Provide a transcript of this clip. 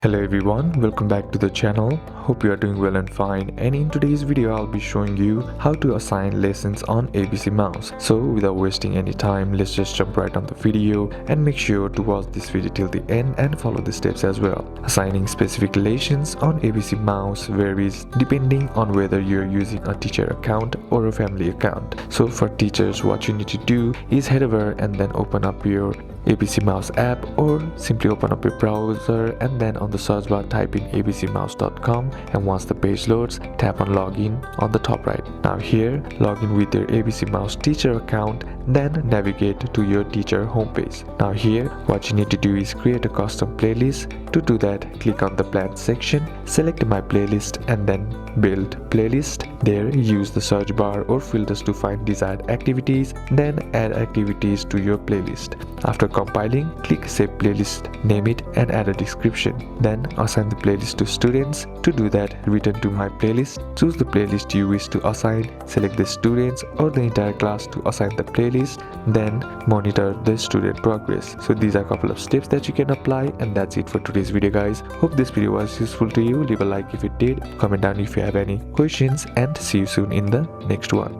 Hello everyone, welcome back to the channel. Hope you are doing well and fine, and in today's video I'll be showing you how to assign lessons on ABC Mouse. So without wasting any time, let's just jump right on the video and make sure to watch this video till the end and follow the steps as well. Assigning specific lessons on ABC Mouse varies depending on whether you're using a teacher account or a family account. So for teachers, what you need to do is head over and then open up your ABC Mouse app, or simply open up your browser and then on the search bar type in abcmouse.com, and once the page loads, tap on login on the top right. Now here, log in with your ABC Mouse teacher account, then navigate to your teacher homepage. Now here, what you need to do is create a custom playlist. To do that, click on the plan section, select my playlist and then build playlist. There, use the search bar or filters to find desired activities, then add activities to your playlist. After compiling, click save playlist, name it and add a description. Then assign the playlist to students. To do that, return to my playlist, choose the playlist you wish to assign, select the students or the entire class to assign the playlist, then monitor the student progress. So these are a couple of steps that you can apply, and that's it for today's video guys. Hope this video was useful to you. Leave a like if it did, comment down if you have any questions, and see you soon in the next one.